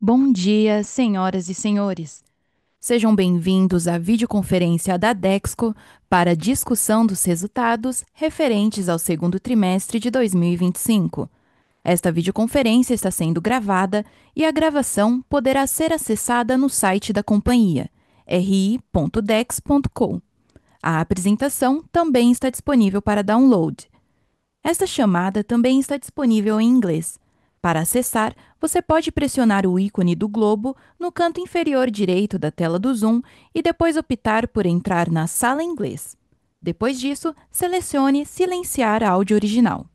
Bom dia, senhoras e senhores. Sejam bem-vindos à videoconferência da Dexco para a discussão dos resultados referentes ao segundo trimestre de 2025. Esta videoconferência está sendo gravada e a gravação poderá ser acessada no site da companhia, ri.dex.com. A apresentação também está disponível para download. Esta chamada também está disponível em inglês. Para acessar, você pode pressionar o ícone do globo no canto inferior direito da tela do Zoom e depois optar por entrar na sala inglês. Depois disso, selecione Silenciar áudio original.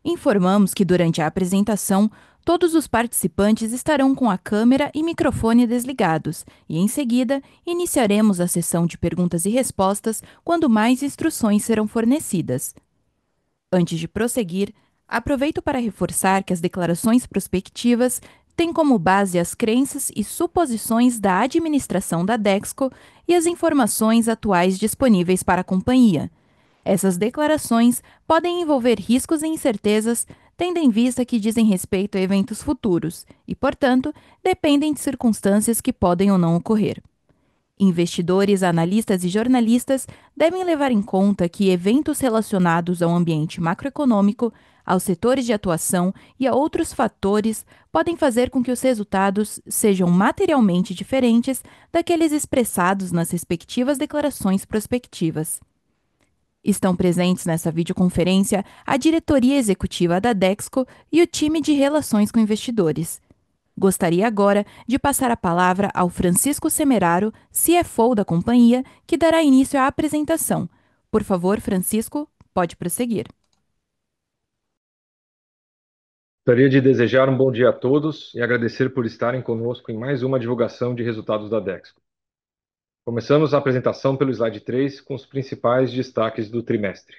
Informamos que durante a apresentação, todos os participantes estarão com a câmera e microfone desligados e, em seguida, iniciaremos a sessão de perguntas e respostas quando mais instruções serão fornecidas. Antes de prosseguir, aproveito para reforçar que as declarações prospectivas têm como base as crenças e suposições da administração da Dexco e as informações atuais disponíveis para a companhia. Essas declarações podem envolver riscos e incertezas, tendo em vista que dizem respeito a eventos futuros e, portanto, dependem de circunstâncias que podem ou não ocorrer. Investidores, analistas e jornalistas devem levar em conta que eventos relacionados ao ambiente macroeconômico, aos setores de atuação e a outros fatores podem fazer com que os resultados sejam materialmente diferentes daqueles expressados nas respectivas declarações prospectivas. Estão presentes nessa videoconferência a diretoria executiva da Dexco e o time de relações com investidores. Gostaria agora de passar a palavra ao Francisco Semeraro, CFO da companhia, que dará início à apresentação. Por favor, Francisco, pode prosseguir. Gostaria de desejar um bom dia a todos e agradecer por estarem conosco em mais uma divulgação de resultados da Dexco. Começamos a apresentação pelo slide 3 com os principais destaques do trimestre.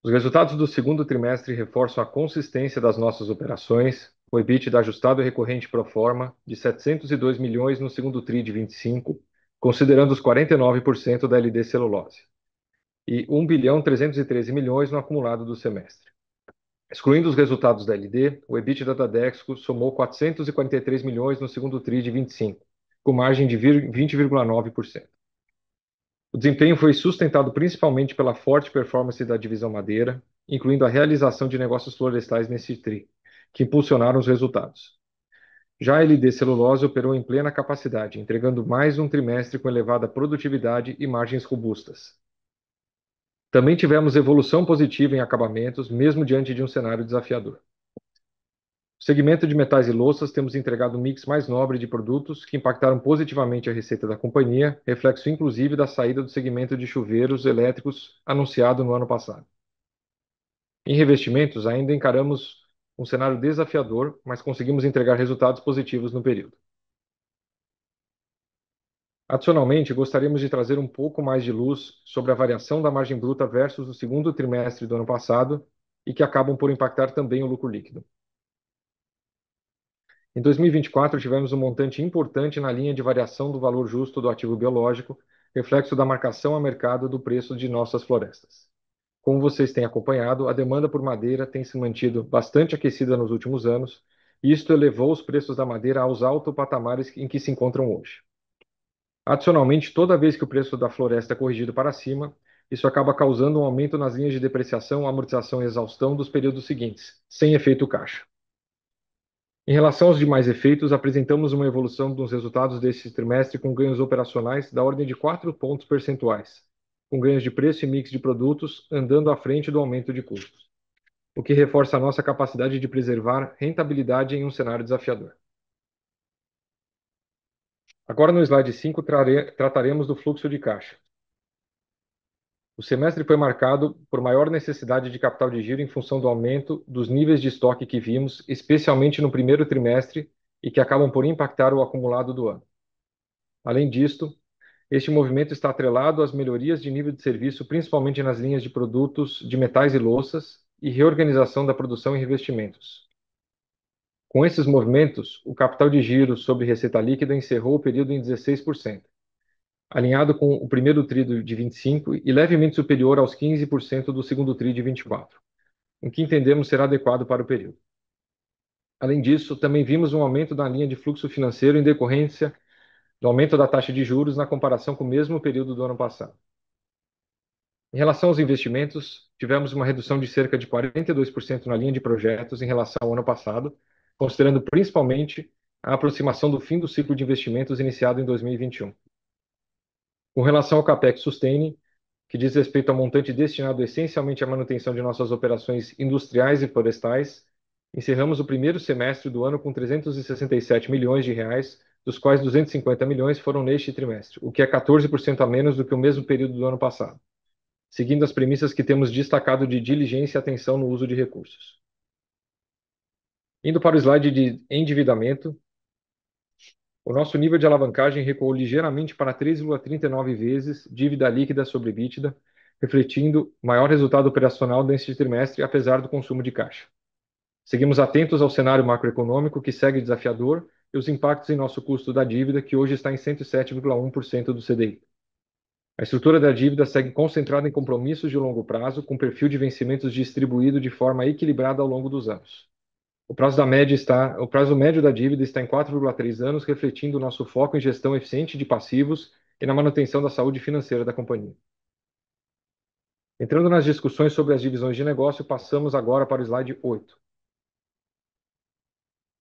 Os resultados do segundo trimestre reforçam a consistência das nossas operações, com o EBITDA ajustado e recorrente pro forma de 702 milhões no segundo TRI de 25, considerando os 49% da LD Celulose, e 1 bilhão 313 milhões no acumulado do semestre. Excluindo os resultados da LD, o EBITDA da Dexco somou 443 milhões no segundo TRI de 25, com margem de 20,9%. O desempenho foi sustentado principalmente pela forte performance da divisão madeira, incluindo a realização de negócios florestais nesse TRI, que impulsionaram os resultados. Já a LD Celulose operou em plena capacidade, entregando mais um trimestre com elevada produtividade e margens robustas. Também tivemos evolução positiva em acabamentos, mesmo diante de um cenário desafiador. No segmento de metais e louças, temos entregado um mix mais nobre de produtos que impactaram positivamente a receita da companhia, reflexo inclusive da saída do segmento de chuveiros elétricos anunciado no ano passado. Em revestimentos, ainda encaramos um cenário desafiador, mas conseguimos entregar resultados positivos no período. Adicionalmente, gostaríamos de trazer um pouco mais de luz sobre a variação da margem bruta versus o segundo trimestre do ano passado e que acabam por impactar também o lucro líquido. Em 2024, tivemos um montante importante na linha de variação do valor justo do ativo biológico, reflexo da marcação a mercado do preço de nossas florestas. Como vocês têm acompanhado, a demanda por madeira tem se mantido bastante aquecida nos últimos anos, e isto elevou os preços da madeira aos altos patamares em que se encontram hoje. Adicionalmente, toda vez que o preço da floresta é corrigido para cima, isso acaba causando um aumento nas linhas de depreciação, amortização e exaustão dos períodos seguintes, sem efeito caixa. Em relação aos demais efeitos, apresentamos uma evolução dos resultados deste trimestre com ganhos operacionais da ordem de 4 pontos percentuais, com ganhos de preço e mix de produtos andando à frente do aumento de custos, o que reforça a nossa capacidade de preservar rentabilidade em um cenário desafiador. Agora no slide 5 trataremos do fluxo de caixa. O semestre foi marcado por maior necessidade de capital de giro em função do aumento dos níveis de estoque que vimos, especialmente no primeiro trimestre, e que acabam por impactar o acumulado do ano. Além disto, este movimento está atrelado às melhorias de nível de serviço, principalmente nas linhas de produtos de metais e louças, e reorganização da produção e revestimentos. Com esses movimentos, o capital de giro sobre receita líquida encerrou o período em 16%. Alinhado com o primeiro TRI de 25 e levemente superior aos 15% do segundo TRI de 24, o que entendemos ser adequado para o período. Além disso, também vimos um aumento na linha de fluxo financeiro em decorrência do aumento da taxa de juros na comparação com o mesmo período do ano passado. Em relação aos investimentos, tivemos uma redução de cerca de 42% na linha de projetos em relação ao ano passado, considerando principalmente a aproximação do fim do ciclo de investimentos iniciado em 2021. Com relação ao CAPEX Sustaining, que diz respeito ao montante destinado essencialmente à manutenção de nossas operações industriais e florestais, encerramos o primeiro semestre do ano com 367 milhões de reais, dos quais 250 milhões foram neste trimestre, o que é 14% a menos do que o mesmo período do ano passado, seguindo as premissas que temos destacado de diligência e atenção no uso de recursos. Indo para o slide de endividamento, o nosso nível de alavancagem recuou ligeiramente para 3,39 vezes dívida líquida sobre EBITDA, refletindo maior resultado operacional neste trimestre, apesar do consumo de caixa. Seguimos atentos ao cenário macroeconômico, que segue desafiador, e os impactos em nosso custo da dívida, que hoje está em 107,1% do CDI. A estrutura da dívida segue concentrada em compromissos de longo prazo, com perfil de vencimentos distribuído de forma equilibrada ao longo dos anos. O prazo médio da dívida está em 4,3 anos, refletindo o nosso foco em gestão eficiente de passivos e na manutenção da saúde financeira da companhia. Entrando nas discussões sobre as divisões de negócio, passamos agora para o slide 8.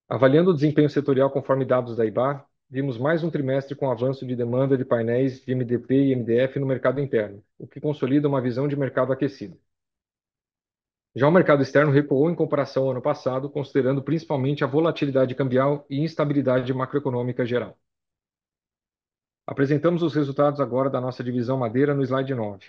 Avaliando o desempenho setorial conforme dados da IBÁ, vimos mais um trimestre com avanço de demanda de painéis de MDP e MDF no mercado interno, o que consolida uma visão de mercado aquecida. Já o mercado externo recuou em comparação ao ano passado, considerando principalmente a volatilidade cambial e instabilidade macroeconômica geral. Apresentamos os resultados agora da nossa divisão madeira no slide 9.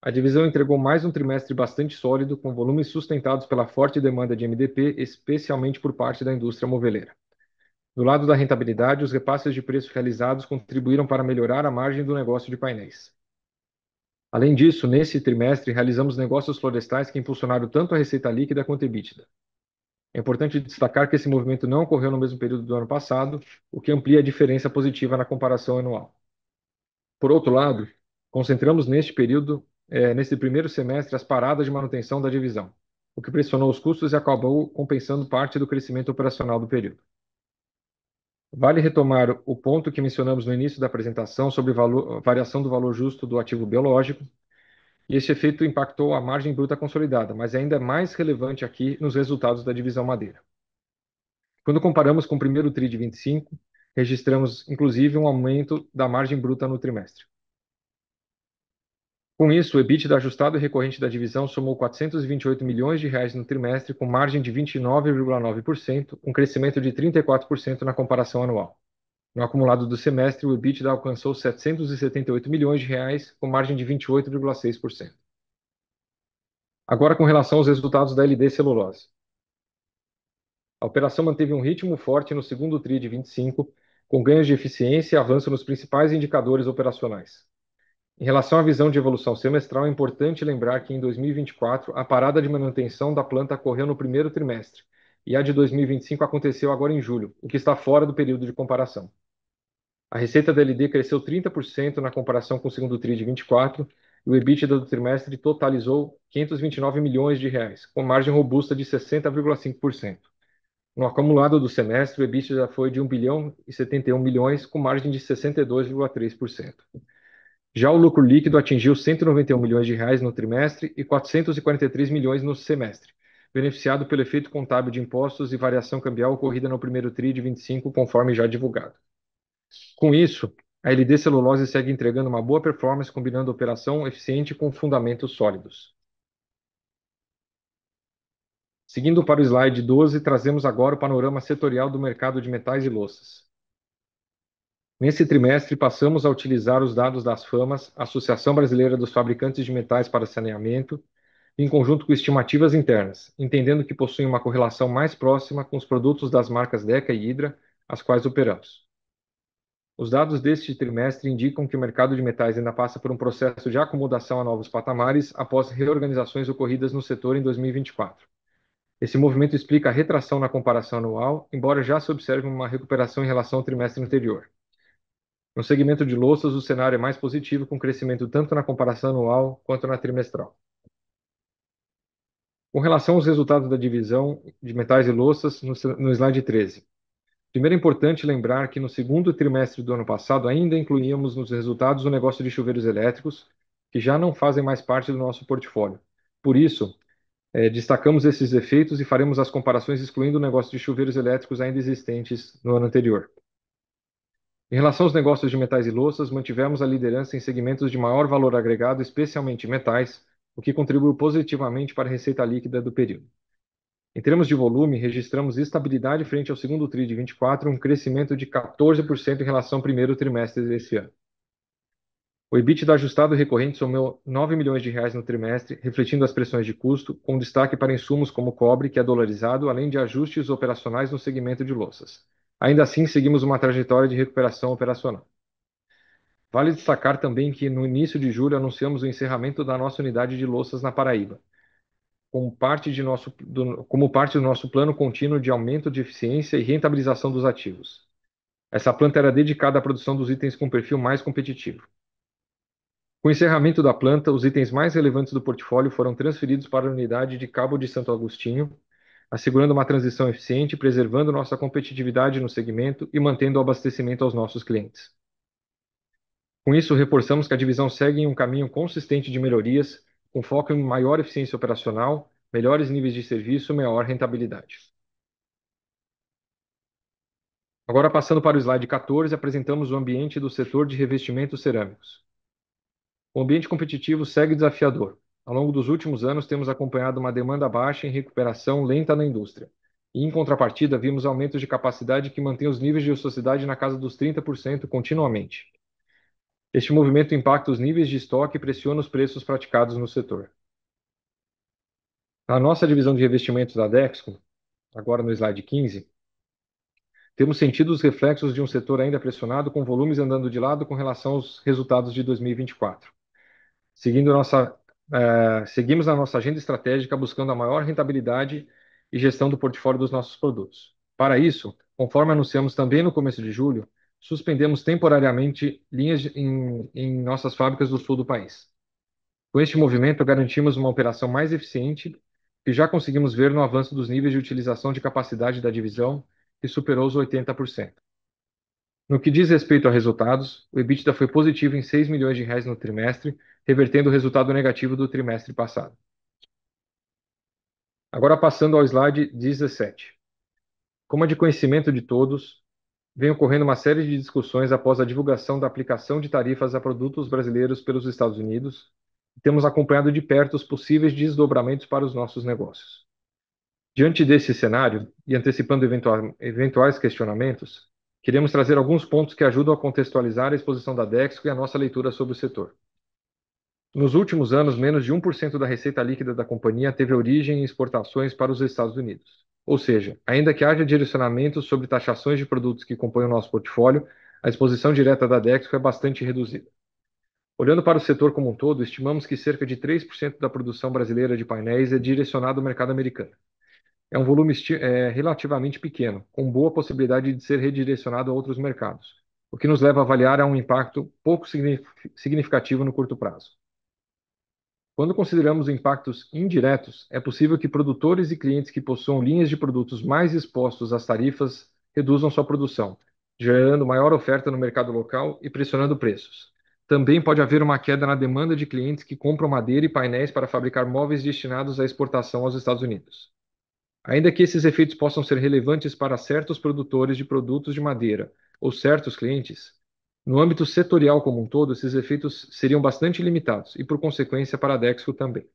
A divisão entregou mais um trimestre bastante sólido, com volumes sustentados pela forte demanda de MDP, especialmente por parte da indústria moveleira. Do lado da rentabilidade, os repasses de preço realizados contribuíram para melhorar a margem do negócio de painéis. Além disso, nesse trimestre, realizamos negócios florestais que impulsionaram tanto a receita líquida quanto a EBITDA. É importante destacar que esse movimento não ocorreu no mesmo período do ano passado, o que amplia a diferença positiva na comparação anual. Por outro lado, concentramos neste primeiro semestre, as paradas de manutenção da divisão, o que pressionou os custos e acabou compensando parte do crescimento operacional do período. Vale retomar o ponto que mencionamos no início da apresentação sobre variação do valor justo do ativo biológico, e este efeito impactou a margem bruta consolidada, mas ainda é mais relevante aqui nos resultados da divisão madeira. Quando comparamos com o primeiro TRI de 25, registramos inclusive um aumento da margem bruta no trimestre. Com isso, o EBITDA ajustado e recorrente da divisão somou 428 milhões de reais no trimestre, com margem de 29,9%, um crescimento de 34% na comparação anual. No acumulado do semestre, o EBITDA alcançou 778 milhões de reais, com margem de 28,6%. Agora, com relação aos resultados da LD Celulose. A operação manteve um ritmo forte no segundo TRI de 25, com ganhos de eficiência e avanço nos principais indicadores operacionais. Em relação à visão de evolução semestral, é importante lembrar que em 2024 a parada de manutenção da planta ocorreu no primeiro trimestre, e a de 2025 aconteceu agora em julho, o que está fora do período de comparação. A receita da LD cresceu 30% na comparação com o segundo TRI de 24, e o EBITDA do trimestre totalizou 529 milhões de reais, com margem robusta de 60,5%. No acumulado do semestre, o EBITDA foi de 1 bilhão e 71 milhões, com margem de 62,3%. Já o lucro líquido atingiu 191 milhões de reais no trimestre e 443 milhões no semestre, beneficiado pelo efeito contábil de impostos e variação cambial ocorrida no primeiro TRI de 25, conforme já divulgado. Com isso, a LD Celulose segue entregando uma boa performance, combinando operação eficiente com fundamentos sólidos. Seguindo para o slide 12, trazemos agora o panorama setorial do mercado de metais e louças. Nesse trimestre, passamos a utilizar os dados das FAMAS, Associação Brasileira dos Fabricantes de Metais para Saneamento, em conjunto com estimativas internas, entendendo que possuem uma correlação mais próxima com os produtos das marcas Deca e Hydra, as quais operamos. Os dados deste trimestre indicam que o mercado de metais ainda passa por um processo de acomodação a novos patamares após reorganizações ocorridas no setor em 2024. Esse movimento explica a retração na comparação anual, embora já se observe uma recuperação em relação ao trimestre anterior. No segmento de louças, o cenário é mais positivo, com crescimento tanto na comparação anual quanto na trimestral. Com relação aos resultados da divisão de metais e louças, no slide 13. Primeiro é importante lembrar que no segundo trimestre do ano passado ainda incluíamos nos resultados o negócio de chuveiros elétricos, que já não fazem mais parte do nosso portfólio. Por isso, destacamos esses efeitos e faremos as comparações excluindo o negócio de chuveiros elétricos ainda existentes no ano anterior. Em relação aos negócios de metais e louças, mantivemos a liderança em segmentos de maior valor agregado, especialmente metais, o que contribuiu positivamente para a receita líquida do período. Em termos de volume, registramos estabilidade frente ao segundo TRI de 24, um crescimento de 14% em relação ao primeiro trimestre desse ano. O EBITDA ajustado recorrente somou R$ 9 milhões no trimestre, refletindo as pressões de custo, com destaque para insumos como cobre, que é dolarizado, além de ajustes operacionais no segmento de louças. Ainda assim, seguimos uma trajetória de recuperação operacional. Vale destacar também que no início de julho anunciamos o encerramento da nossa unidade de louças na Paraíba, como parte do nosso plano contínuo de aumento de eficiência e rentabilização dos ativos. Essa planta era dedicada à produção dos itens com perfil mais competitivo. Com o encerramento da planta, os itens mais relevantes do portfólio foram transferidos para a unidade de Cabo de Santo Agostinho, assegurando uma transição eficiente, preservando nossa competitividade no segmento e mantendo o abastecimento aos nossos clientes. Com isso, reforçamos que a divisão segue em um caminho consistente de melhorias, com foco em maior eficiência operacional, melhores níveis de serviço e maior rentabilidade. Agora, passando para o slide 14, apresentamos o ambiente do setor de revestimentos cerâmicos. O ambiente competitivo segue desafiador. Ao longo dos últimos anos, temos acompanhado uma demanda baixa em recuperação lenta na indústria. E, em contrapartida, vimos aumentos de capacidade que mantêm os níveis de ociosidade na casa dos 30% continuamente. Este movimento impacta os níveis de estoque e pressiona os preços praticados no setor. Na nossa divisão de revestimentos da Dexco, agora no slide 15, temos sentido os reflexos de um setor ainda pressionado, com volumes andando de lado com relação aos resultados de 2024. Seguimos na nossa agenda estratégica buscando a maior rentabilidade e gestão do portfólio dos nossos produtos. Para isso, conforme anunciamos também no começo de julho, suspendemos temporariamente linhas em nossas fábricas do sul do país. Com este movimento, garantimos uma operação mais eficiente, que já conseguimos ver no avanço dos níveis de utilização de capacidade da divisão, que superou os 80%. No que diz respeito a resultados, o EBITDA foi positivo em R$ 6 milhões no trimestre, revertendo o resultado negativo do trimestre passado. Agora passando ao slide 17. Como é de conhecimento de todos, vem ocorrendo uma série de discussões após a divulgação da aplicação de tarifas a produtos brasileiros pelos Estados Unidos, e temos acompanhado de perto os possíveis desdobramentos para os nossos negócios. Diante desse cenário, e antecipando eventuais questionamentos, queremos trazer alguns pontos que ajudam a contextualizar a exposição da Dexco e a nossa leitura sobre o setor. Nos últimos anos, menos de 1% da receita líquida da companhia teve origem em exportações para os Estados Unidos. Ou seja, ainda que haja direcionamentos sobre taxações de produtos que compõem o nosso portfólio, a exposição direta da Dexco é bastante reduzida. Olhando para o setor como um todo, estimamos que cerca de 3% da produção brasileira de painéis é direcionado ao mercado americano. É um volume relativamente pequeno, com boa possibilidade de ser redirecionado a outros mercados, o que nos leva a avaliar um impacto pouco significativo no curto prazo. Quando consideramos impactos indiretos, é possível que produtores e clientes que possuam linhas de produtos mais expostos às tarifas reduzam sua produção, gerando maior oferta no mercado local e pressionando preços. Também pode haver uma queda na demanda de clientes que compram madeira e painéis para fabricar móveis destinados à exportação aos Estados Unidos. Ainda que esses efeitos possam ser relevantes para certos produtores de produtos de madeira ou certos clientes, no âmbito setorial como um todo, esses efeitos seriam bastante limitados e, por consequência, para a Dexco também.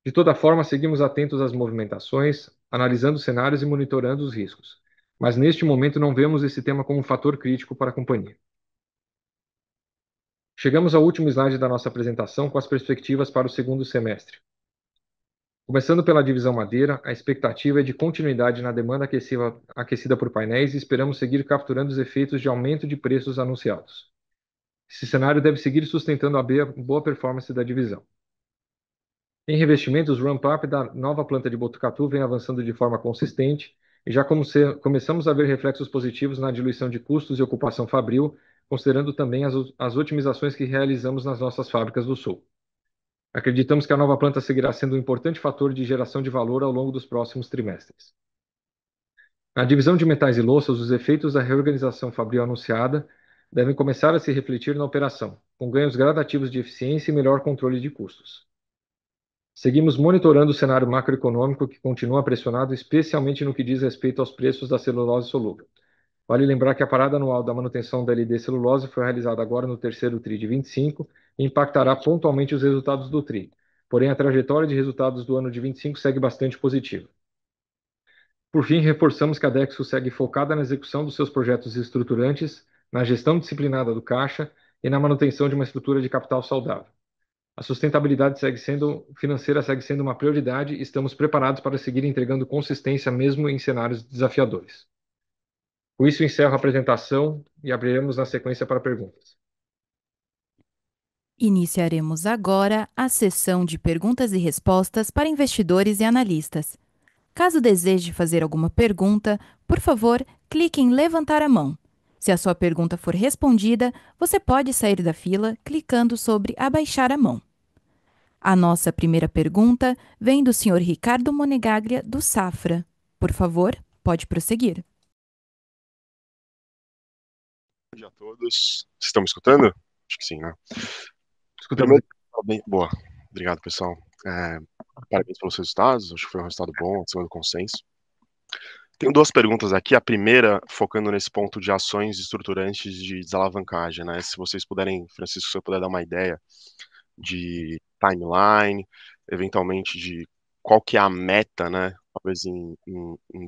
De toda forma, seguimos atentos às movimentações, analisando cenários e monitorando os riscos, mas neste momento não vemos esse tema como um fator crítico para a companhia. Chegamos ao último slide da nossa apresentação com as perspectivas para o segundo semestre. Começando pela divisão madeira, a expectativa é de continuidade na demanda aquecida por painéis e esperamos seguir capturando os efeitos de aumento de preços anunciados. Esse cenário deve seguir sustentando a boa performance da divisão. Em revestimentos, o ramp-up da nova planta de Botucatu vem avançando de forma consistente e já começamos a ver reflexos positivos na diluição de custos e ocupação fabril, considerando também as otimizações que realizamos nas nossas fábricas do Sul. Acreditamos que a nova planta seguirá sendo um importante fator de geração de valor ao longo dos próximos trimestres. Na divisão de metais e louças, os efeitos da reorganização fabril anunciada devem começar a se refletir na operação, com ganhos gradativos de eficiência e melhor controle de custos. Seguimos monitorando o cenário macroeconômico que continua pressionado, especialmente no que diz respeito aos preços da celulose solúvel. Vale lembrar que a parada anual da manutenção da LD celulose foi realizada agora no terceiro TRI de 25 e impactará pontualmente os resultados do TRI. Porém, a trajetória de resultados do ano de 25 segue bastante positiva. Por fim, reforçamos que a Dexco segue focada na execução dos seus projetos estruturantes, na gestão disciplinada do caixa e na manutenção de uma estrutura de capital saudável. A sustentabilidade financeira segue sendo uma prioridade e estamos preparados para seguir entregando consistência mesmo em cenários desafiadores. Com isso, encerro a apresentação e abriremos na sequência para perguntas. Iniciaremos agora a sessão de perguntas e respostas para investidores e analistas. Caso deseje fazer alguma pergunta, por favor, clique em levantar a mão. Se a sua pergunta for respondida, você pode sair da fila clicando sobre abaixar a mão. A nossa primeira pergunta vem do Sr. Ricardo Monegaglia, do Safra. Por favor, pode prosseguir. Bom dia a todos. Vocês estão me escutando? Acho que sim, né? Escutamos. Boa. Obrigado, pessoal. Parabéns pelos resultados. Acho que foi um resultado bom, acima do consenso. Tenho duas perguntas aqui. A primeira, focando nesse ponto de ações estruturantes de desalavancagem, né? Se vocês puderem, Francisco, se você puder dar uma ideia de timeline, eventualmente de qual que é a meta, né? Talvez em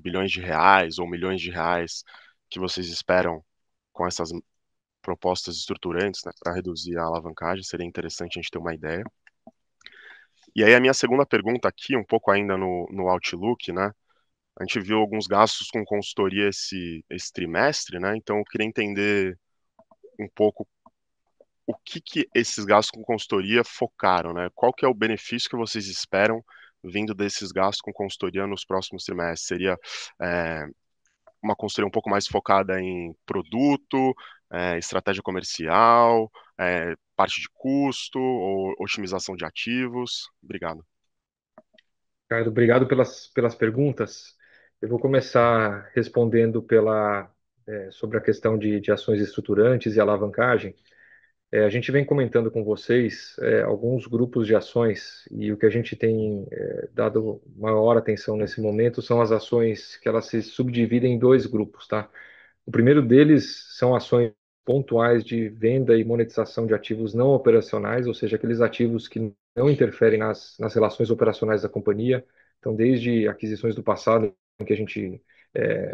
bilhões de reais ou milhões de reais que vocês esperam com essas propostas estruturantes, né, para reduzir a alavancagem, seria interessante a gente ter uma ideia. E aí a minha segunda pergunta aqui, um pouco ainda no Outlook, né, a gente viu alguns gastos com consultoria esse trimestre, né, então eu queria entender um pouco o que esses gastos com consultoria focaram, né, qual que é o benefício que vocês esperam vindo desses gastos com consultoria nos próximos trimestres? Seria uma consultoria um pouco mais focada em produto, estratégia comercial, parte de custo ou otimização de ativos? Obrigado. Ricardo, obrigado pelas perguntas. Eu vou começar respondendo sobre a questão de ações estruturantes e alavancagem. A gente vem comentando com vocês alguns grupos de ações e o que a gente tem dado maior atenção nesse momento são as ações que elas se subdividem em dois grupos, tá? O primeiro deles são ações pontuais de venda e monetização de ativos não operacionais, ou seja, aqueles ativos que não interferem nas relações operacionais da companhia. Então, desde aquisições do passado, em que a gente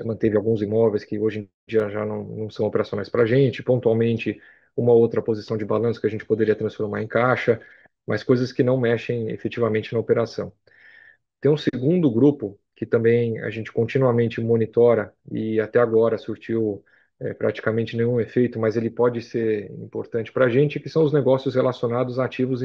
manteve alguns imóveis que hoje em dia já não são operacionais para a gente, pontualmente uma outra posição de balanço que a gente poderia transformar em caixa, mas coisas que não mexem efetivamente na operação. Tem um segundo grupo que também a gente continuamente monitora e até agora surtiu praticamente nenhum efeito, mas ele pode ser importante para a gente, que são os negócios relacionados a ativos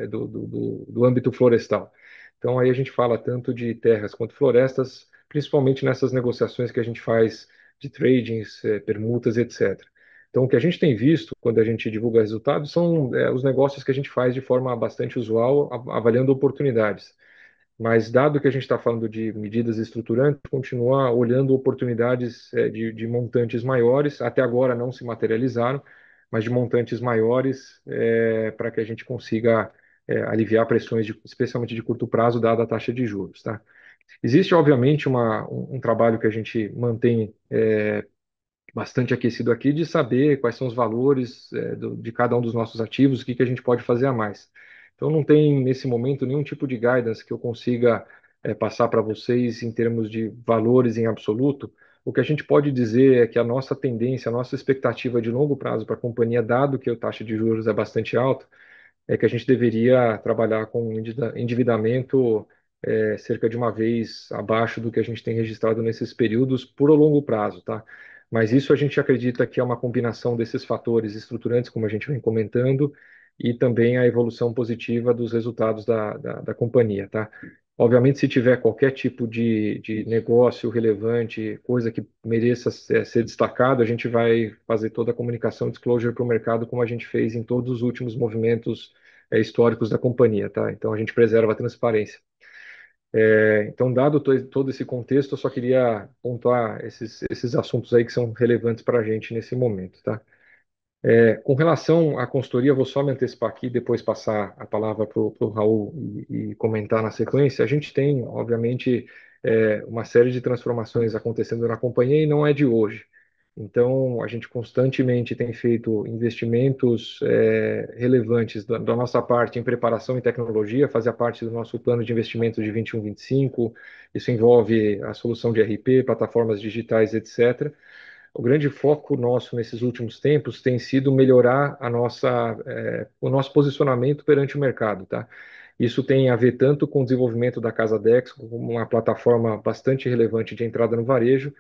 do âmbito florestal. Então aí a gente fala tanto de terras quanto florestas, principalmente nessas negociações que a gente faz de tradings, permutas, etc. Então, o que a gente tem visto quando a gente divulga resultados são os negócios que a gente faz de forma bastante usual, avaliando oportunidades. Mas, dado que a gente está falando de medidas estruturantes, continuar olhando oportunidades de montantes maiores, até agora não se materializaram, mas de montantes maiores, para que a gente consiga aliviar pressões, especialmente de curto prazo, dada a taxa de juros, tá? Existe, obviamente, um trabalho que a gente mantém bastante aquecido aqui de saber quais são os valores de cada um dos nossos ativos, o que a gente pode fazer a mais. Então, não tem, nesse momento, nenhum tipo de guidance que eu consiga passar para vocês em termos de valores em absoluto. O que a gente pode dizer é que a nossa tendência, a nossa expectativa de longo prazo para a companhia, dado que a taxa de juros é bastante alta, é que a gente deveria trabalhar com endividamento cerca de uma vez abaixo do que a gente tem registrado nesses períodos por longo prazo, tá? Mas isso a gente acredita que é uma combinação desses fatores estruturantes, como a gente vem comentando, e também a evolução positiva dos resultados da companhia, tá? Obviamente, se tiver qualquer tipo de negócio relevante, coisa que mereça ser destacado, a gente vai fazer toda a comunicação disclosure para o mercado, como a gente fez em todos os últimos movimentos históricos da companhia, tá? Então a gente preserva a transparência. Então, dado todo esse contexto, eu só queria pontuar esses assuntos aí que são relevantes para a gente nesse momento, tá? Com relação à consultoria, vou só me antecipar aqui, depois passar a palavra para o Raul e comentar na sequência. A gente tem, obviamente, uma série de transformações acontecendo na companhia e não é de hoje. Então, a gente constantemente tem feito investimentos relevantes da nossa parte em preparação e tecnologia, fazia parte do nosso plano de investimento de 21-25. Isso envolve a solução de RP, plataformas digitais, etc. O grande foco nosso nesses últimos tempos tem sido melhorar o nosso posicionamento perante o mercado, tá? Isso tem a ver tanto com o desenvolvimento da Casa Dex, como uma plataforma bastante relevante de entrada no varejo,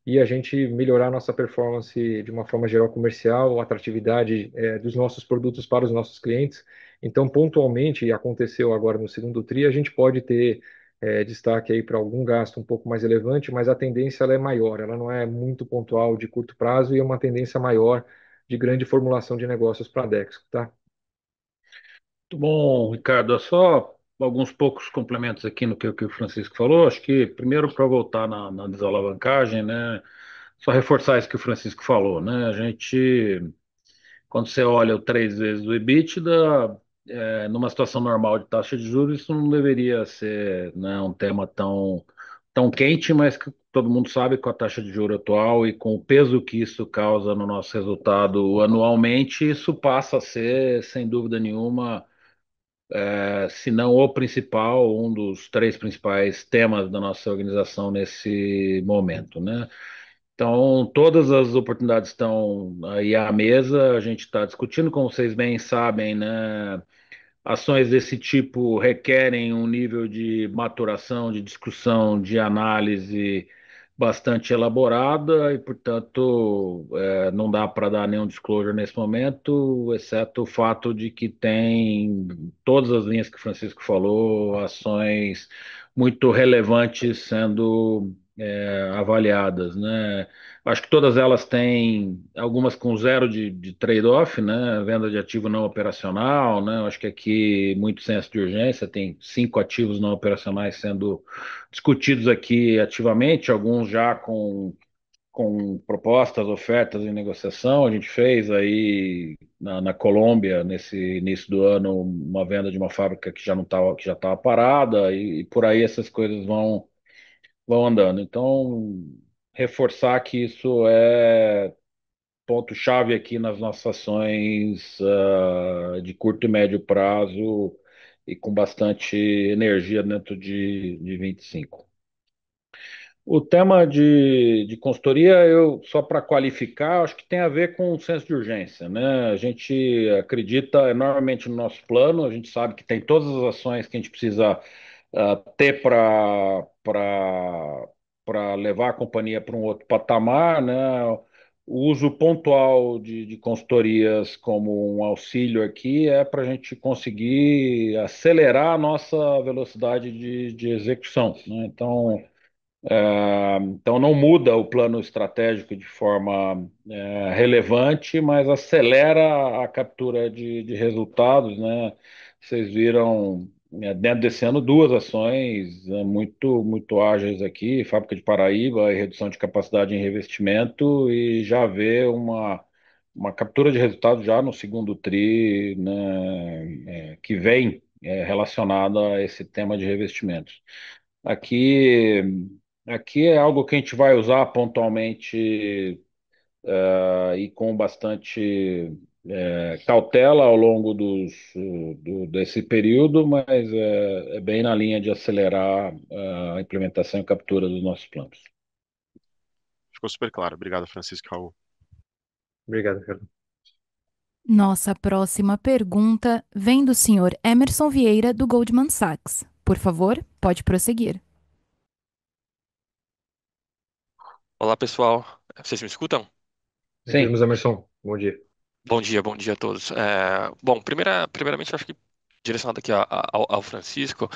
e a gente melhorar nossa performance de uma forma geral comercial, a atratividade, dos nossos produtos para os nossos clientes. Então, pontualmente, e aconteceu agora no segundo TRI, a gente pode ter destaque aí para algum gasto um pouco mais relevante, mas a tendência ela é maior, ela não é muito pontual de curto prazo e é uma tendência maior de grande formulação de negócios para a Dexco, tá? Muito bom, Ricardo. É só alguns poucos complementos aqui no que o Francisco falou. Acho que, primeiro, para voltar na desalavancagem, né? Só reforçar isso que o Francisco falou, né? A gente, quando você olha o 3 vezes o EBITDA, numa situação normal de taxa de juros, isso não deveria ser, né, um tema tão quente, mas que todo mundo sabe com a taxa de juros atual e com o peso que isso causa no nosso resultado anualmente, isso passa a ser, sem dúvida nenhuma, se não o principal, um dos três principais temas da nossa organização nesse momento, né? Então, todas as oportunidades estão aí à mesa, a gente está discutindo, como vocês bem sabem, né? Ações desse tipo requerem um nível de maturação, de discussão, de análise bastante elaborada e, portanto, não dá para dar nenhum disclosure nesse momento, exceto o fato de que tem todas as linhas que o Francisco falou, ações muito relevantes sendo avaliadas, né? Acho que todas elas têm, algumas com zero de trade-off, né? Venda de ativo não operacional, né? Acho que aqui muito senso de urgência, tem 5 ativos não operacionais sendo discutidos aqui ativamente, alguns já com propostas, ofertas em negociação. A gente fez aí na Colômbia, nesse início do ano, uma venda de uma fábrica que já não estava, que já estava parada, e por aí essas coisas vão andando. Então, reforçar que isso é ponto-chave aqui nas nossas ações de curto e médio prazo e com bastante energia dentro de 25. O tema de consultoria, eu só para qualificar, acho que tem a ver com o senso de urgência, né? A gente acredita enormemente no nosso plano, a gente sabe que tem todas as ações que a gente precisa ter para levar a companhia para um outro patamar, né? O uso pontual de consultorias como um auxílio aqui é para a gente conseguir acelerar a nossa velocidade de execução, né? Então não muda o plano estratégico de forma relevante, mas acelera a captura de resultados, né? Vocês viram dentro desse ano duas ações muito ágeis aqui, Fábrica de Paraíba e redução de capacidade em revestimento, e já vê uma captura de resultados já no segundo tri, né, que vem relacionada a esse tema de revestimentos. Aqui, aqui é algo que a gente vai usar pontualmente e com bastante cautela ao longo desse período, mas é bem na linha de acelerar a implementação e captura dos nossos planos. Ficou super claro. Obrigado, Francisco e Raul. Obrigado, Ricardo. Nossa próxima pergunta vem do senhor Emerson Vieira, do Goldman Sachs. Por favor, pode prosseguir. Olá, pessoal. Vocês me escutam? Sim. Vimos, Emerson. Bom dia. Bom dia a todos. Bom, primeiramente, eu acho que direcionado aqui ao Francisco,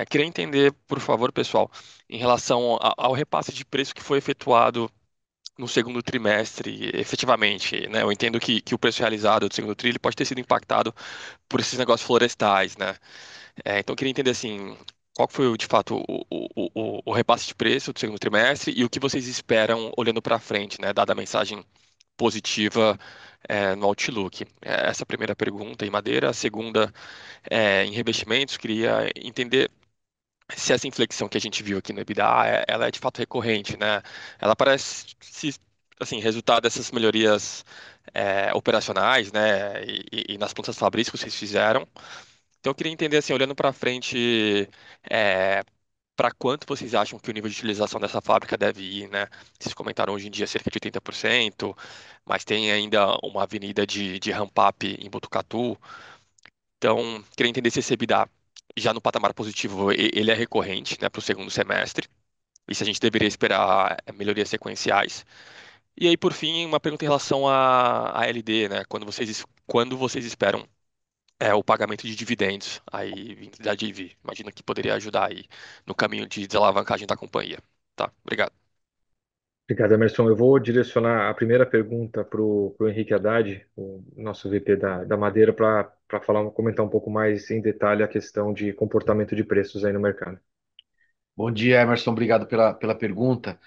queria entender, por favor, pessoal, em relação ao repasse de preço que foi efetuado no segundo trimestre, efetivamente, né? Eu entendo que o preço realizado do segundo tri ele pode ter sido impactado por esses negócios florestais, né? Então, eu queria entender, assim, qual que foi, de fato, o repasse de preço do segundo trimestre e o que vocês esperam olhando para frente, né? Dada a mensagem positiva, no Outlook. Essa é a primeira pergunta em madeira. A segunda, em revestimentos, queria entender se essa inflexão que a gente viu aqui no EBITDA, ela é de fato recorrente, né? Ela parece, assim, resultado dessas melhorias operacionais, né? E nas plantas fabris que vocês fizeram. Então, eu queria entender, assim, olhando para frente, para quanto vocês acham que o nível de utilização dessa fábrica deve ir, né? Vocês comentaram hoje em dia cerca de 80%, mas tem ainda uma avenida de ramp-up em Botucatu. Então, queria entender se esse EBITDA, já no patamar positivo, ele é recorrente, né, para o segundo semestre, e se a gente deveria esperar melhorias sequenciais. E aí, por fim, uma pergunta em relação à LD, né? Quando vocês esperam o pagamento de dividendos aí vindo da JV? Imagino que poderia ajudar aí no caminho de desalavancagem da companhia. Tá, obrigado. Obrigado, Emerson. Eu vou direcionar a primeira pergunta para o Henrique Haddad, o nosso VP da Madeira, para comentar um pouco mais em detalhe a questão de comportamento de preços aí no mercado. Bom dia, Emerson. Obrigado pela pergunta.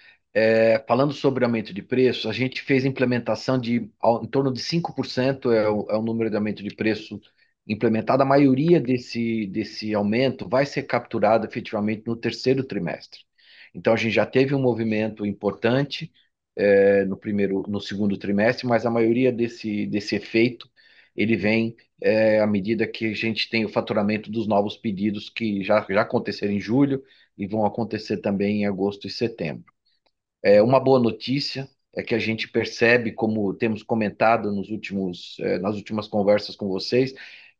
Falando sobre aumento de preço, a gente fez implementação em torno de 5% é o número de aumento de preço implementado. A maioria desse aumento vai ser capturado efetivamente no terceiro trimestre. Então, a gente já teve um movimento importante no segundo trimestre, mas a maioria desse efeito ele vem à medida que a gente tem o faturamento dos novos pedidos que já aconteceram em julho e vão acontecer também em agosto e setembro. Uma boa notícia é que a gente percebe, como temos comentado nas últimas conversas com vocês,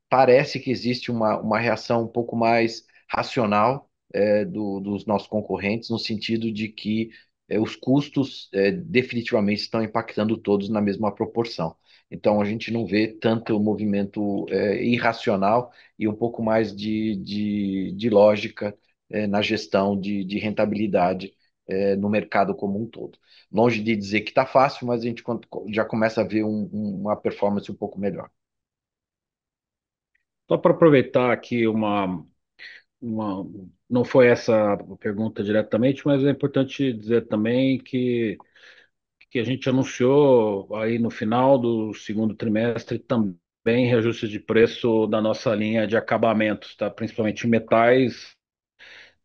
parece que existe uma reação um pouco mais racional dos nossos concorrentes, no sentido de que os custos definitivamente estão impactando todos na mesma proporção. Então, a gente não vê tanto movimento irracional e um pouco mais de lógica na gestão de rentabilidade no mercado como um todo. Longe de dizer que está fácil, mas a gente já começa a ver uma performance um pouco melhor. Só para aproveitar aqui não foi essa a pergunta diretamente, mas é importante dizer também que a gente anunciou aí no final do segundo trimestre também reajustes de preço da nossa linha de acabamentos, tá? Principalmente em metais.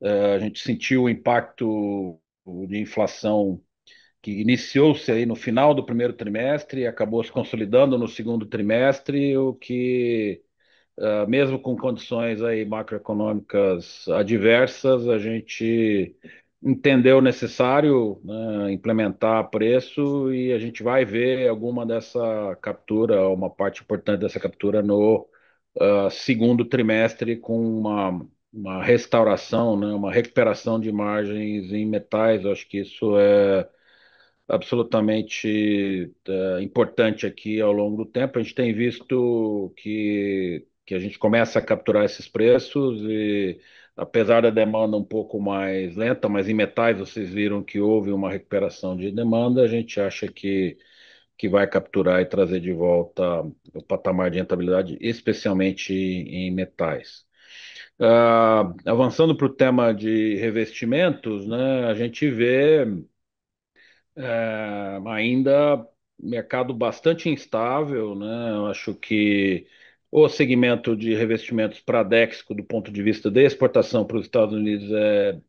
A gente sentiu o impacto de inflação que iniciou-se aí no final do primeiro trimestre e acabou se consolidando no segundo trimestre, o que mesmo com condições aí macroeconômicas adversas, a gente entendeu necessário, né, implementar preço e a gente vai ver alguma dessa captura, uma parte importante dessa captura no segundo trimestre com uma restauração, né, uma recuperação de margens em metais. Eu acho que isso é absolutamente importante aqui ao longo do tempo. A gente tem visto que a gente começa a capturar esses preços e, apesar da demanda um pouco mais lenta, mas em metais vocês viram que houve uma recuperação de demanda, a gente acha que vai capturar e trazer de volta o patamar de rentabilidade, especialmente em metais. Avançando para o tema de revestimentos, né, a gente vê ainda mercado bastante instável, né? Eu acho que o segmento de revestimentos para Dexco, do ponto de vista de exportação para os Estados Unidos,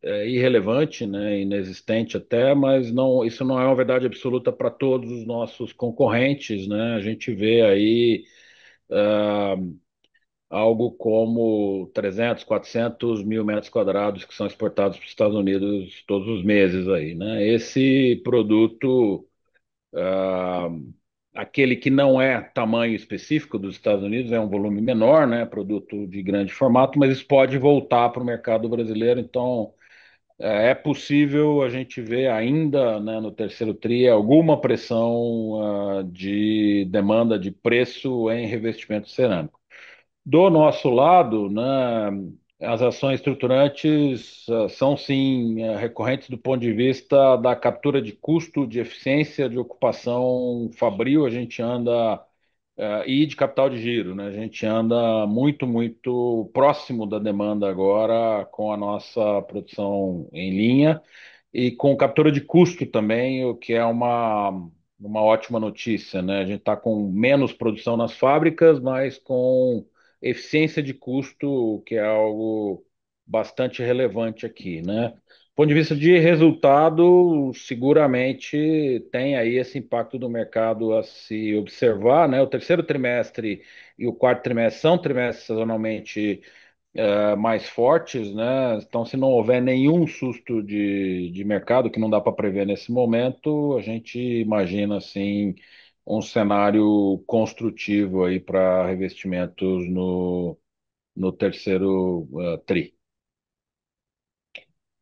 é irrelevante, né? Inexistente até, mas não, isso não é uma verdade absoluta para todos os nossos concorrentes, né? A gente vê aí ah, algo como 300, 400 mil metros quadrados que são exportados para os Estados Unidos todos os meses aí, né? Esse produto, ah, aquele que não é tamanho específico dos Estados Unidos, é um volume menor, né? Produto de grande formato, mas isso pode voltar para o mercado brasileiro. Então, é possível a gente ver ainda, né, no terceiro tri alguma pressão de demanda de preço em revestimento cerâmico. Do nosso lado, né, As ações estruturantes são sim recorrentes do ponto de vista da captura de custo, de eficiência, de ocupação fabril. A gente anda e de capital de giro, né? A gente anda muito, muito próximo da demanda agora com a nossa produção em linha e com captura de custo também, o que é uma ótima notícia, né? A gente está com menos produção nas fábricas, mas com eficiência de custo, o que é algo bastante relevante aqui, né? Do ponto de vista de resultado, seguramente tem aí esse impacto do mercado a se observar, né? O terceiro trimestre e o quarto trimestre são trimestres sazonalmente mais fortes, né? Então, se não houver nenhum susto de mercado que não dá para prever nesse momento, a gente imagina assim um cenário construtivo aí para revestimentos no terceiro tri.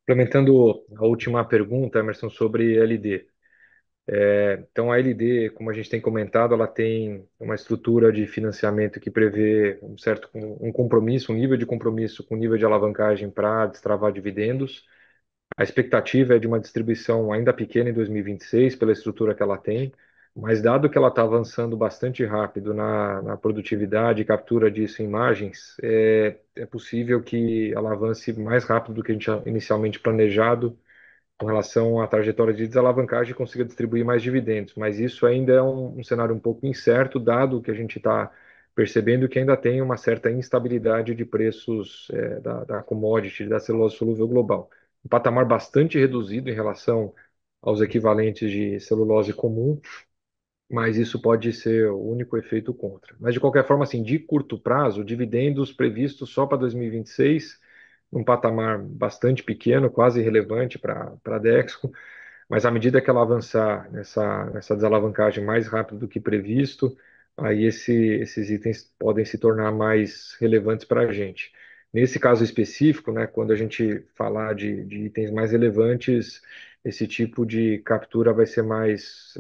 Complementando a última pergunta, Emerson, sobre LD. Então, a LD, como a gente tem comentado, ela tem uma estrutura de financiamento que prevê um compromisso, um nível de compromisso com nível de alavancagem para destravar dividendos. A expectativa é de uma distribuição ainda pequena em 2026, pela estrutura que ela tem, mas dado que ela está avançando bastante rápido na produtividade e captura disso em margens, é possível que ela avance mais rápido do que a gente tinha inicialmente planejado com relação à trajetória de desalavancagem e consiga distribuir mais dividendos. Mas isso ainda é um cenário um pouco incerto, dado que a gente está percebendo que ainda tem uma certa instabilidade de preços da commodity, da celulose solúvel global. Um patamar bastante reduzido em relação aos equivalentes de celulose comum, mas isso pode ser o único efeito contra. Mas, de qualquer forma, assim, de curto prazo, dividendos previstos só para 2026, num patamar bastante pequeno, quase irrelevante para a Dexco, mas à medida que ela avançar nessa desalavancagem mais rápido do que previsto, aí esses itens podem se tornar mais relevantes para a gente. Nesse caso específico, né, quando a gente falar de itens mais relevantes, esse tipo de captura vai ser mais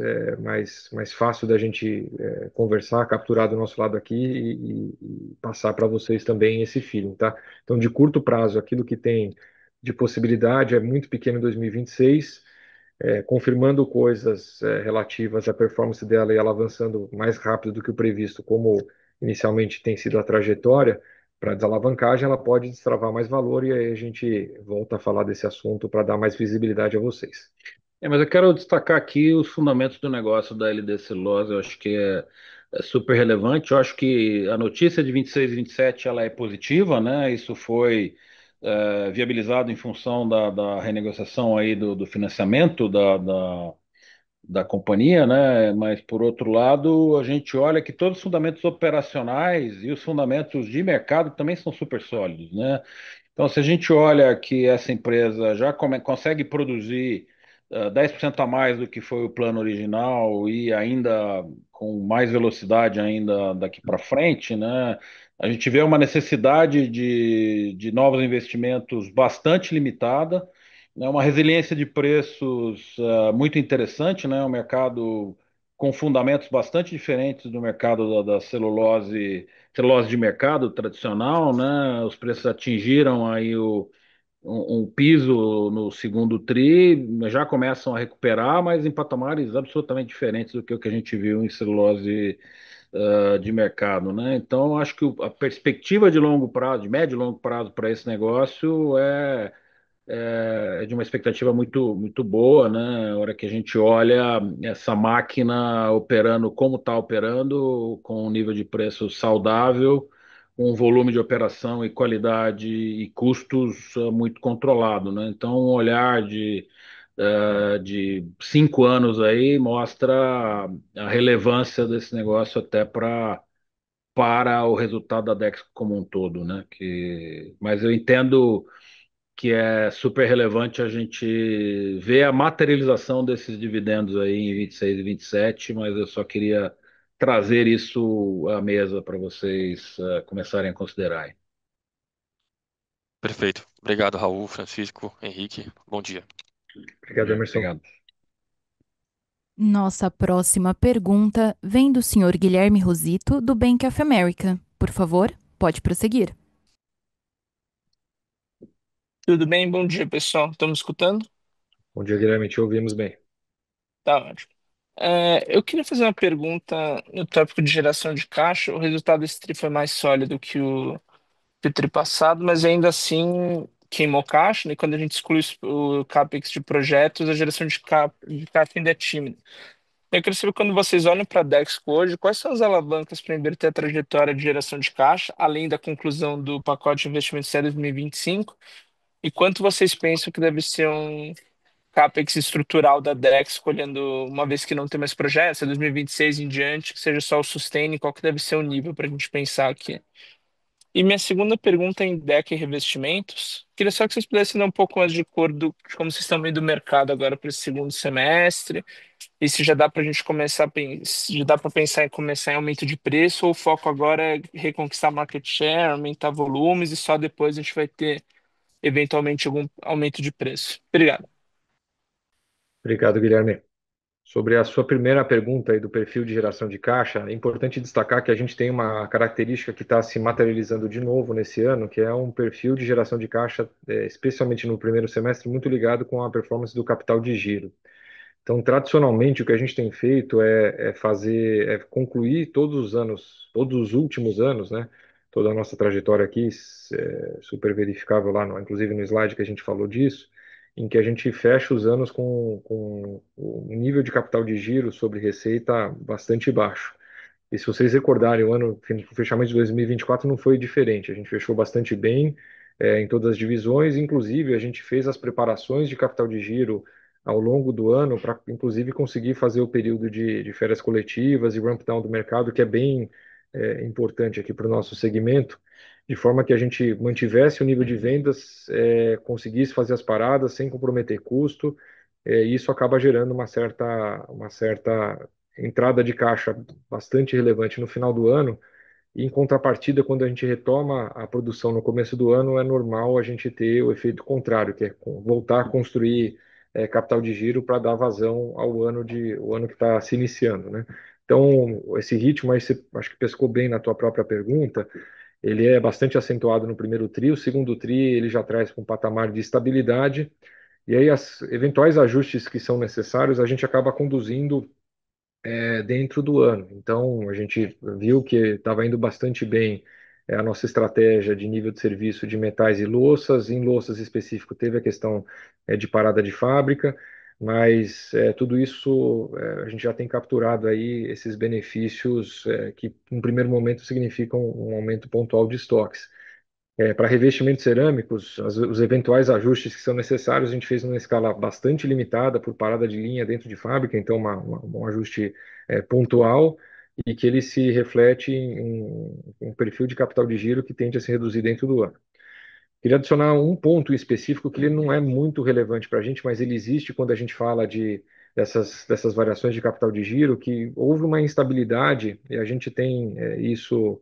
fácil da gente conversar, capturar do nosso lado aqui e passar para vocês também esse feeling, tá? Então, de curto prazo, aquilo que tem de possibilidade é muito pequeno em 2026, confirmando coisas relativas à performance dela e ela avançando mais rápido do que o previsto, como inicialmente tem sido a trajetória, para desalavancagem, ela pode destravar mais valor e aí a gente volta a falar desse assunto para dar mais visibilidade a vocês. Mas eu quero destacar aqui os fundamentos do negócio da LD Celulose. Eu acho que é super relevante. Eu acho que a notícia de 26 e 27 ela é positiva, né? Isso foi viabilizado em função da renegociação aí do financiamento da companhia, né? Mas por outro lado, a gente olha que todos os fundamentos operacionais e os fundamentos de mercado também são super sólidos, né? Então, se a gente olha que essa empresa já consegue produzir 10% a mais do que foi o plano original e ainda com mais velocidade ainda daqui para frente, né? A gente vê uma necessidade de novos investimentos bastante limitada, né? Uma resiliência de preços muito interessante, né? Um mercado com fundamentos bastante diferentes do mercado da celulose de mercado tradicional, né? Os preços atingiram aí um piso no segundo tri, já começam a recuperar, mas em patamares absolutamente diferentes do que o que a gente viu em celulose de mercado, né? Então, acho que a perspectiva de longo prazo, de médio e longo prazo para esse negócio é de uma expectativa muito, muito boa, né? A hora que a gente olha essa máquina operando como está operando, com um nível de preço saudável, um volume de operação e qualidade e custos muito controlado, né? Então, um olhar de 5 anos aí mostra a relevância desse negócio até para o resultado da Dexco como um todo, né? Mas eu entendo que é super relevante a gente ver a materialização desses dividendos aí em 26 e 27, mas eu só queria trazer isso à mesa para vocês começarem a considerar aí. Perfeito. Obrigado, Raul, Francisco, Henrique. Bom dia. Obrigado, Emerson. Obrigado. Nossa próxima pergunta vem do senhor Guilherme Rosito, do Bank of America. Por favor, pode prosseguir. Tudo bem? Bom dia, pessoal. Estão me escutando? Bom dia, Guilherme, te ouvimos bem. Tá ótimo. Eu queria fazer uma pergunta no tópico de geração de caixa. O resultado desse TRI foi mais sólido que o TRI passado, mas ainda assim queimou caixa, né? Quando a gente exclui o CAPEX de projetos, a geração de caixa ainda é tímida. Eu queria saber, quando vocês olham para a Dexco hoje, quais são as alavancas para inverter a trajetória de geração de caixa, além da conclusão do pacote de investimentos até 2025? E quanto vocês pensam que deve ser um CAPEX estrutural da Dex, escolhendo, uma vez que não tem mais projetos, é 2026 em diante, que seja só o sustain, qual que deve ser o nível para a gente pensar aqui? E minha segunda pergunta é em DEC e revestimentos. Queria só que vocês pudessem dar um pouco mais de cor de como vocês estão vendo o mercado agora para esse segundo semestre, e se já dá para a gente começar já dá para pensar em começar em aumento de preço, ou o foco agora é reconquistar market share, aumentar volumes, e só depois a gente vai ter eventualmente algum aumento de preço. Obrigado. Obrigado, Guilherme. Sobre a sua primeira pergunta aí do perfil de geração de caixa, é importante destacar que a gente tem uma característica que está se materializando de novo nesse ano, que é um perfil de geração de caixa, especialmente no primeiro semestre, muito ligado com a performance do capital de giro. Então, tradicionalmente, o que a gente tem feito é concluir todos os anos, todos os últimos anos, né? Toda a nossa trajetória aqui, super verificável lá, inclusive no slide que a gente falou disso, em que a gente fecha os anos com um nível de capital de giro sobre receita bastante baixo. E se vocês recordarem, o fechamento de 2024 não foi diferente. A gente fechou bastante bem, em todas as divisões, inclusive a gente fez as preparações de capital de giro ao longo do ano para, inclusive, conseguir fazer o período de férias coletivas e ramp down do mercado, que é bem importante aqui para o nosso segmento, de forma que a gente mantivesse o nível de vendas, conseguisse fazer as paradas sem comprometer custo, e isso acaba gerando uma certa entrada de caixa bastante relevante no final do ano. E em contrapartida, quando a gente retoma a produção no começo do ano, é normal a gente ter o efeito contrário, que é voltar a construir capital de giro para dar vazão ao o ano que está se iniciando, né? Então, esse ritmo aí, você acho que pescou bem na tua própria pergunta, ele é bastante acentuado no primeiro tri, o segundo tri ele já traz para um patamar de estabilidade, e aí as eventuais ajustes que são necessários a gente acaba conduzindo dentro do ano. Então, a gente viu que estava indo bastante bem a nossa estratégia de nível de serviço de metais e louças. Em louças específico, teve a questão de parada de fábrica, mas tudo isso a gente já tem capturado aí esses benefícios que, em primeiro momento, significam um aumento pontual de estoques. Para revestimentos cerâmicos, os eventuais ajustes que são necessários, a gente fez numa escala bastante limitada por parada de linha dentro de fábrica, então um ajuste pontual e que ele se reflete em um perfil de capital de giro que tende a se reduzir dentro do ano. Queria adicionar um ponto específico que ele não é muito relevante para a gente, mas ele existe quando a gente fala dessas variações de capital de giro, que houve uma instabilidade, e a gente tem isso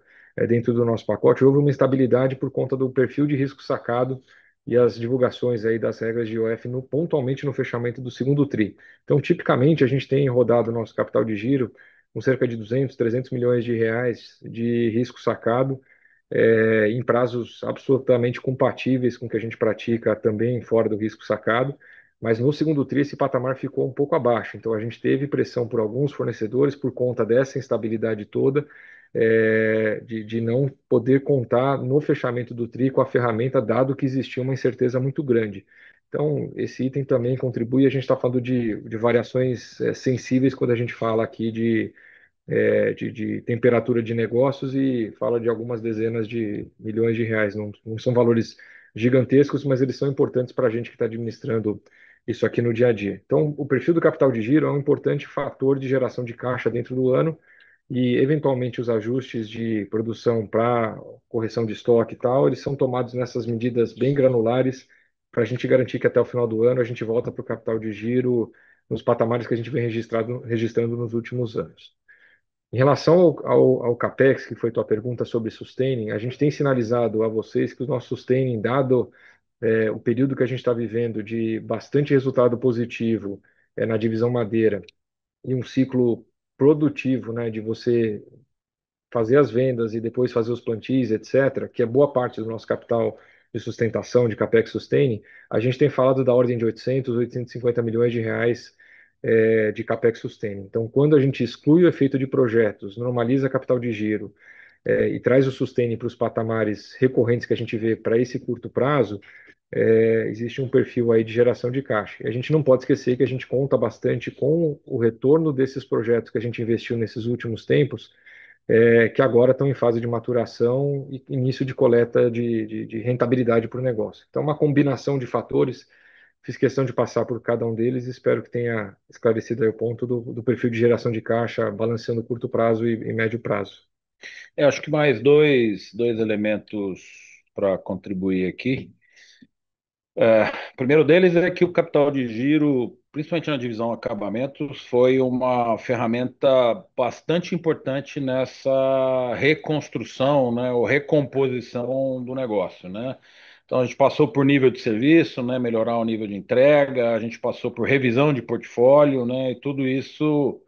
dentro do nosso pacote, houve uma instabilidade por conta do perfil de risco sacado e as divulgações aí das regras de IOF pontualmente no fechamento do segundo TRI. Então, tipicamente, a gente tem rodado o nosso capital de giro com cerca de 200, 300 milhões de reais de risco sacado, em prazos absolutamente compatíveis com o que a gente pratica também fora do risco sacado, mas no segundo tri esse patamar ficou um pouco abaixo. Então a gente teve pressão por alguns fornecedores por conta dessa instabilidade toda, de não poder contar no fechamento do tri com a ferramenta, dado que existia uma incerteza muito grande. Então, esse item também contribui. A gente está falando de variações sensíveis quando a gente fala aqui de temperatura de negócios e fala de algumas dezenas de milhões de reais. Não são valores gigantescos, mas eles são importantes para a gente que está administrando isso aqui no dia a dia. Então, o perfil do capital de giro é um importante fator de geração de caixa dentro do ano e, eventualmente, os ajustes de produção para correção de estoque e tal, eles são tomados nessas medidas bem granulares para a gente garantir que até o final do ano a gente volta para o capital de giro nos patamares que a gente vem registrando nos últimos anos. Em relação ao CAPEX, que foi tua pergunta sobre sustaining, a gente tem sinalizado a vocês que o nosso sustaining, dado o período que a gente está vivendo de bastante resultado positivo na divisão madeira e um ciclo produtivo, né, de você fazer as vendas e depois fazer os plantios, etc., que é boa parte do nosso capital de sustentação, de CapEx Sustaining, a gente tem falado da ordem de 800, 850 milhões de reais de CapEx Sustaining. Então, quando a gente exclui o efeito de projetos, normaliza capital de giro e traz o Sustaining para os patamares recorrentes que a gente vê para esse curto prazo, existe um perfil aí de geração de caixa. E a gente não pode esquecer que a gente conta bastante com o retorno desses projetos que a gente investiu nesses últimos tempos, que agora estão em fase de maturação e início de coleta de rentabilidade para o negócio. Então, uma combinação de fatores. Fiz questão de passar por cada um deles e espero que tenha esclarecido aí o ponto do perfil de geração de caixa, balanceando curto prazo e médio prazo. Acho que mais dois elementos para contribuir aqui. O primeiro deles é que o capital de giro, principalmente na divisão acabamentos, foi uma ferramenta bastante importante nessa reconstrução, né, ou recomposição do negócio, né? Então a gente passou por nível de serviço, né, melhorar o nível de entrega, a gente passou por revisão de portfólio, né, e tudo isso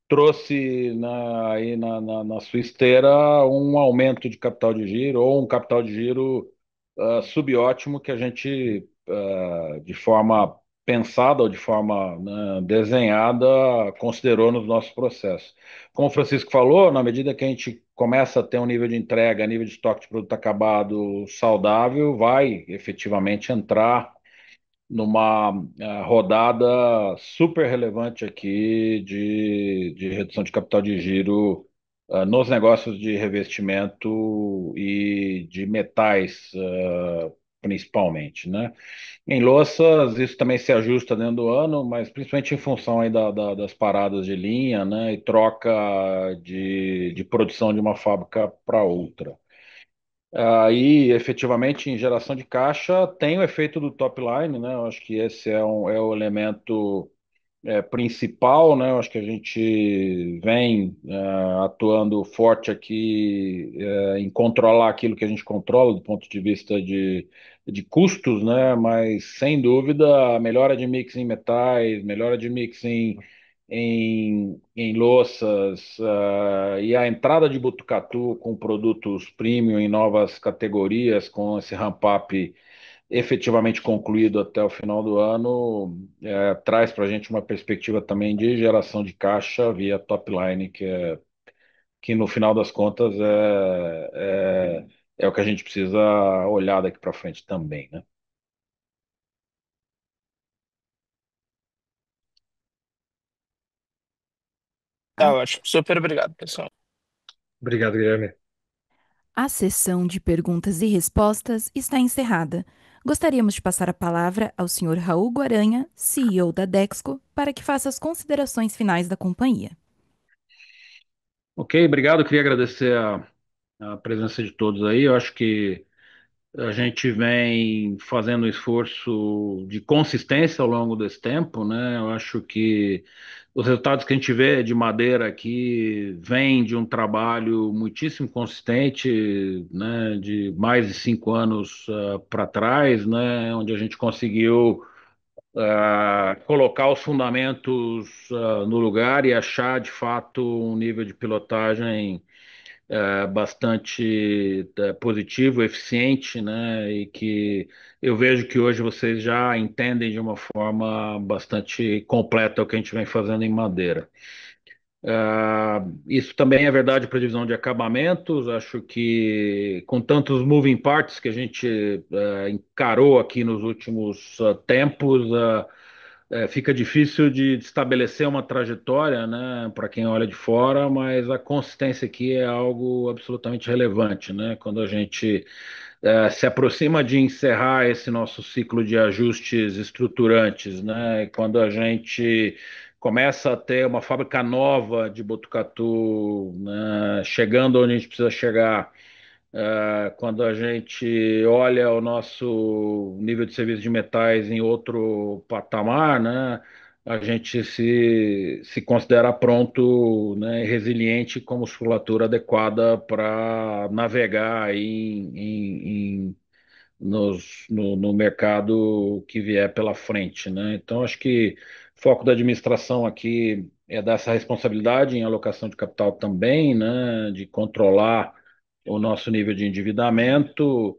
trouxe na sua esteira um aumento de capital de giro ou um capital de giro subótimo que a gente, de forma pensada ou de forma, né, desenhada, considerou nos nossos processos. Como o Francisco falou, na medida que a gente começa a ter um nível de entrega, nível de estoque de produto acabado saudável, vai efetivamente entrar numa rodada super relevante aqui de redução de capital de giro nos negócios de revestimento e de metais, principalmente, né? Em louças, isso também se ajusta dentro do ano, mas principalmente em função aí das paradas de linha, né, e troca de produção de uma fábrica para outra. Aí, efetivamente, em geração de caixa, tem o efeito do top line, né? Eu acho que esse é o elemento principal, né? Eu acho que a gente vem atuando forte aqui em controlar aquilo que a gente controla do ponto de vista de custos, né? Mas, sem dúvida, a melhora de mix em metais, melhora de mix em louças, e a entrada de Botucatu com produtos premium em novas categorias, com esse ramp-up efetivamente concluído até o final do ano, traz para a gente uma perspectiva também de geração de caixa via top line, que no final das contas é o que a gente precisa olhar daqui para frente também, né? Tá A, ótimo. Super obrigado, pessoal. Obrigado, Guilherme. a sessão de perguntas e respostas está encerrada. Gostaríamos de passar a palavra ao Sr. Raul Guaranha, CEO da Dexco, para que faça as considerações finais da companhia. Ok, obrigado. Queria agradecer a presença de todos aí. Eu acho que a gente vem fazendo um esforço de consistência ao longo desse tempo, né? Eu acho que os resultados que a gente vê de madeira aqui vêm de um trabalho muitíssimo consistente, né? De mais de 5 anos para trás, né? Onde a gente conseguiu colocar os fundamentos no lugar e achar de fato um nível de pilotagem bastante positivo, eficiente, né? E que eu vejo que hoje vocês já entendem de uma forma bastante completa o que a gente vem fazendo em madeira. Isso também é verdade para a divisão de acabamentos. Acho que com tantos moving parts que a gente encarou aqui nos últimos tempos, fica difícil de estabelecer uma trajetória, né, para quem olha de fora, mas a consistência aqui é algo absolutamente relevante, né? Quando a gente se aproxima de encerrar esse nosso ciclo de ajustes estruturantes, né? Quando a gente começa a ter uma fábrica nova de Botucatu, né, chegando onde a gente precisa chegar, quando a gente olha o nosso nível de serviço de metais em outro patamar, né, a gente se considera pronto, né, e resiliente com musculatura adequada para navegar aí no mercado que vier pela frente, né? Então, acho que o foco da administração aqui é dar essa responsabilidade em alocação de capital também, né? De controlar o nosso nível de endividamento,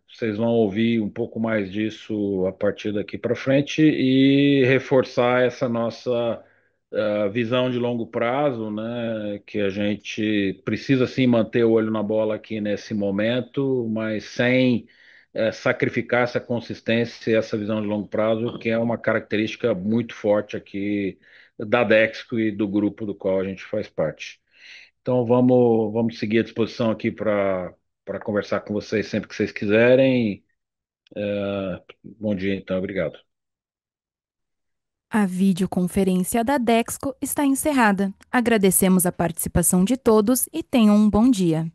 Vocês vão ouvir um pouco mais disso a partir daqui para frente e reforçar essa nossa visão de longo prazo, né? Que a gente precisa sim manter o olho na bola aqui nesse momento, mas sem sacrificar essa consistência e essa visão de longo prazo, que é uma característica muito forte aqui da Dexco e do grupo do qual a gente faz parte. Então vamos seguir à disposição aqui para conversar com vocês sempre que vocês quiserem. Bom dia, então, obrigado. A videoconferência da Dexco está encerrada. Agradecemos a participação de todos e tenham um bom dia.